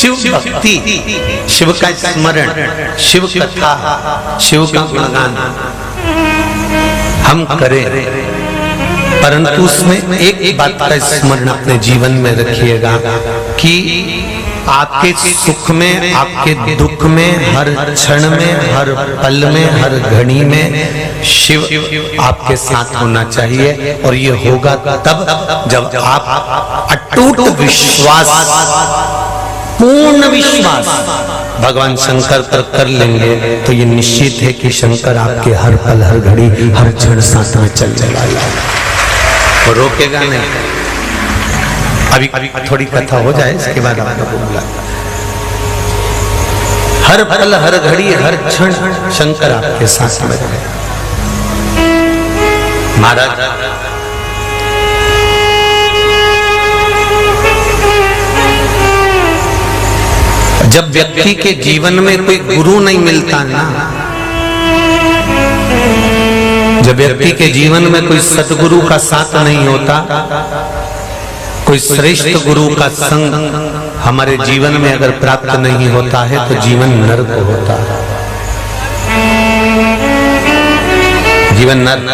शिव भक्ति, शिव का स्मरण, शिव कथा, शिव का गुणगान हम करें, परंतु उसमें एक बात का स्मरण अपने जीवन में रखिएगा कि आपके सुख में, आपके दुख में, हर क्षण में, हर पल में, हर घड़ी में शिव आपके साथ होना चाहिए। और ये होगा तब जब आप अटूट विश्वास, पूर्ण विश्वास भगवान शंकर पर कर लेंगे, तो ये निश्चित है कि शंकर आपके हर पल, हर घड़ी, हर क्षण साथ में चल जाएगा, वो रोकेगा नहीं। अभी थोड़ी कथा हो जाए, इसके बाद आपको बोला। हर पल, हर घड़ी, हर क्षण शंकर आपके साथ में रहे। महाराज जब व्यक्ति के जीवन में कोई गुरु नहीं मिलता ना, जब व्यक्ति के जीवन में कोई सतगुरु का साथ नहीं होता, कोई श्रेष्ठ गुरु का संग हमारे जीवन में अगर प्राप्त नहीं होता है, तो जीवन नरक होता है, जीवन नरक।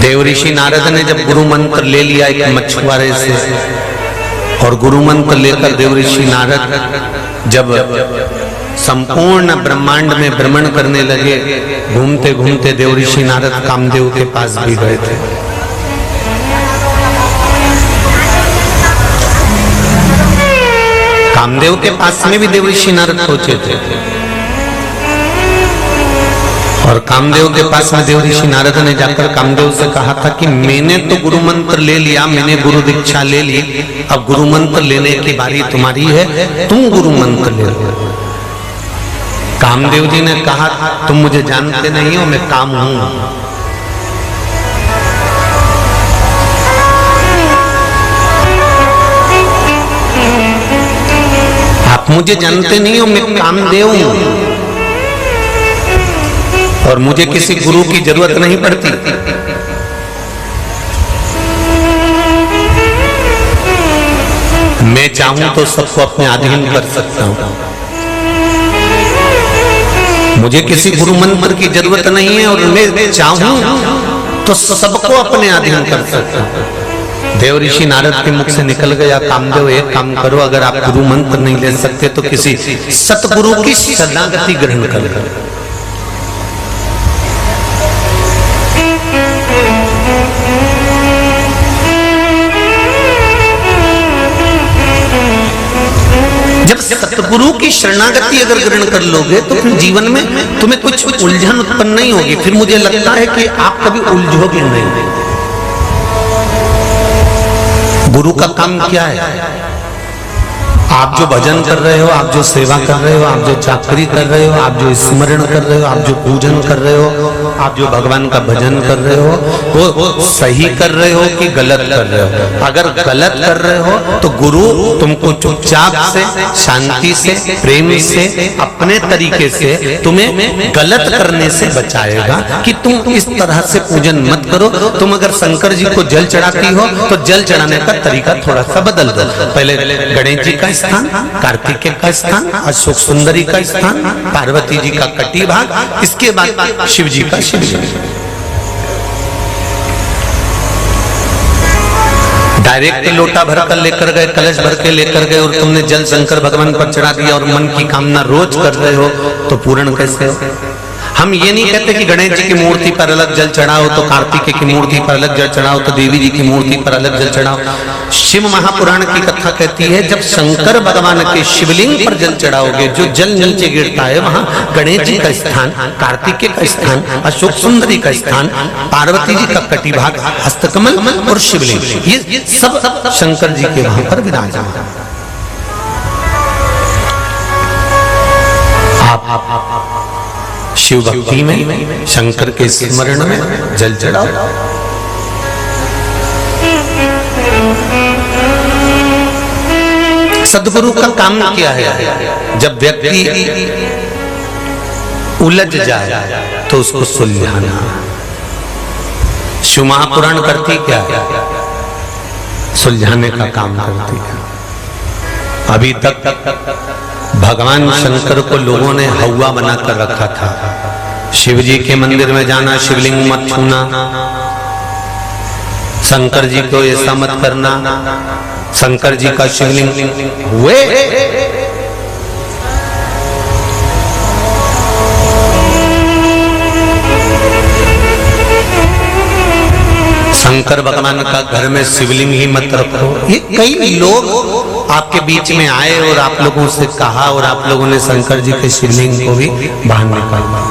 देवऋषि नारद ने जब गुरु मंत्र ले लिया एक मछुआरे से, और गुरु मंत्र लेकर देवऋषि नारद जब संपूर्ण ब्रह्मांड में भ्रमण करने लगे, घूमते घूमते देवऋषि नारद कामदेव के पास भी गए थे। कामदेव के पास में भी देवऋषि नारद पहुंचे थे, और कामदेव के पास में देवऋषि नारद ने जाकर कामदेव से कहा था कि मैंने तो गुरु मंत्र ले लिया, मैंने गुरु दीक्षा ले ली, अब गुरु मंत्र लेने की बारी तुम्हारी है, तुम गुरु मंत्र ले लो। कामदेव जी ने कहा तुम मुझे जानते नहीं हो, मैं काम हूं। आप मुझे जानते नहीं हो, मैं कामदेव हूं, और मुझे किसी गुरु की जरूरत नहीं पड़ती। मैं चाहूं तो सबको अपने अधीन कर सकता हूं, मुझे किसी गुरु मंत्र की जरूरत नहीं है, और मैं चाहूं तो सबको अपने अधीन कर सकता हूं। देवऋषि नारद के मुख से निकल गया, कामदेव एक काम करो, अगर आप गुरु मंत्र नहीं ले सकते तो किसी सतगुरु की शरणागति ग्रहण कर। जब सतगुरु की शरणागति अगर ग्रहण कर लोगे तो फिर जीवन में तुम्हें कुछ उलझन उत्पन्न नहीं होगी। फिर मुझे लगता है कि आप कभी उलझोगे नहीं। गुरु का काम क्या है? आप जो भजन कर रहे हो, आप जो सेवा कर रहे हो, आप जो चाकरी कर रहे हो, आप जो स्मरण कर रहे हो, आप जो पूजन कर रहे हो, आप जो भगवान का भजन कर रहे हो, वो सही कर रहे हो कि गलत कर रहे हो? अगर गलत कर रहे हो तो गुरु तुमको चुपचाप से, शांति से, प्रेम से, अपने तरीके से तुम्हें गलत करने से बचाएगा कि तुम इस तरह से पूजन मत करो। तुम अगर शंकर जी को जल चढ़ाती हो तो जल चढ़ाने का तरीका थोड़ा सा बदल दो। पहले गणेश जी का स्थान, कार्तिकेय का स्थान, अशोक सुंदरी का स्थान, पार्वती जी का कटी भाग, इसके बाद शिव जी का शिव जी। डायरेक्ट लोटा भर कर लेकर गए, कलश भर के लेकर गए, और तुमने जल शंकर भगवान पर चढ़ा दिया और मन की कामना रोज कर रहे हो, तो पूर्ण कैसे हो? हम ये नहीं कहते कि गणेश जी की मूर्ति पर अलग जल चढ़ाओ, तो कार्तिकेय की मूर्ति पर अलग जल चढ़ाओ, तो देवी जी की मूर्ति पर अलग जल चढ़ाओ। शिव महापुराण की कथा कहती है जब शंकर भगवान के शिवलिंग पर जल चढ़ाओगे, जो जल नीचे गिरता है वहां गणेश जी का स्थान, कार्तिकेय का स्थान, अशोक सुंदरी का स्थान, पार्वती जी का कटिभाग, हस्तकमल और शिवलिंग, ये सब शंकर जी के वहां पर विराजमान है। आप शिव भक्ति में, शंकर के स्मरण में जल चढ़ाओ। सद्गुरु का काम क्या है? जब व्यक्ति उलझ जाए तो उसको सुलझाना। शिव महापुराण करती क्या है? सुलझाने का काम करती है। अभी तक भगवान शंकर को लोगों ने हौवा बनाकर रखा था। शिव जी के मंदिर में जाना, शिवलिंग मत छूना, शंकर जी को ऐसा मत करना, शंकर जी का शिवलिंग हुए। शंकर भगवान का घर में शिवलिंग ही मत रखो। ये कई लोग आपके बीच में आए और आप लोगों से कहा और आप लोगों ने शंकर जी के शिवलिंग को भी बाहर निकाला।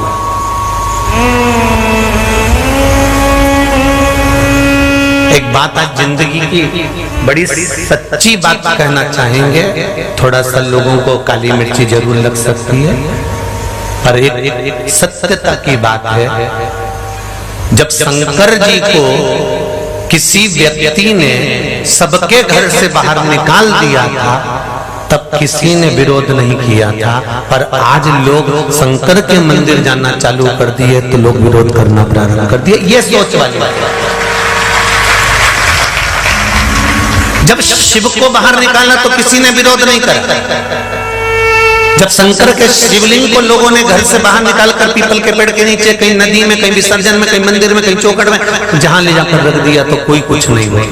एक बात आज जिंदगी की बड़ी सच्ची बात कहना चाहेंगे। थोड़ा सा लोगों को काली मिर्ची जरूर लग सकती है, पर एक सत्यता की बात है। जब शंकर जी को किसी व्यक्ति ने सबके घर से बाहर निकाल दिया था, तब किसी ने विरोध नहीं किया था। पर आज लोग शंकर के मंदिर जाना चालू कर दिए तो लोग विरोध करना प्रारंभ कर दिए। ये सोच वाली बात है। जब शिव को बाहर निकाला तो किसी ने विरोध नहीं करा। जब शंकर के शिवलिंग को लोगों ने घर से बाहर निकालकर पीपल के पेड़ के नीचे, कहीं नदी में, कहीं विसर्जन में, कहीं मंदिर में, कहीं चौखट में, जहां ले जाकर रख दिया तो कोई कुछ नहीं हुआ।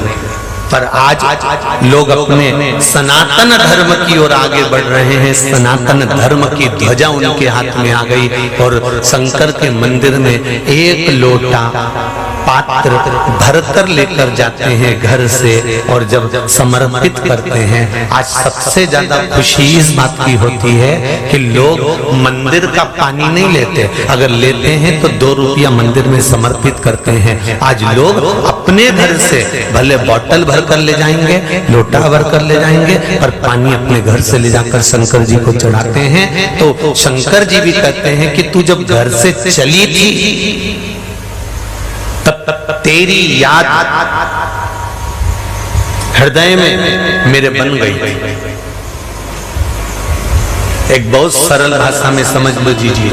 पर आज लोग अपने सनातन धर्म की ओर आगे बढ़ रहे हैं। सनातन धर्म की ध्वजा उनके हाथ में आ गई और शंकर के मंदिर में एक लोटा पात्र भरकर लेकर जाते हैं घर से और जब समर्पित करते हैं। आज सबसे ज्यादा खुशी इस बात की होती है कि लोग मंदिर का पानी नहीं लेते, अगर लेते हैं तो 2 रुपया मंदिर में समर्पित करते हैं। आज लोग अपने घर से भले बोतल भरकर ले जाएंगे, लोटा भरकर ले जाएंगे, पर पानी अपने घर से ले जाकर शंकर जी को चढ़ाते हैं। तो शंकर जी भी कहते हैं कि तू जब घर से चली थी तब तेरी याद हृदय में मेरे बन गई। एक बहुत सरल भाषा में समझ लीजिए।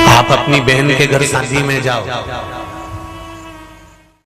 आप अपनी बहन के घर शादी में जाओ,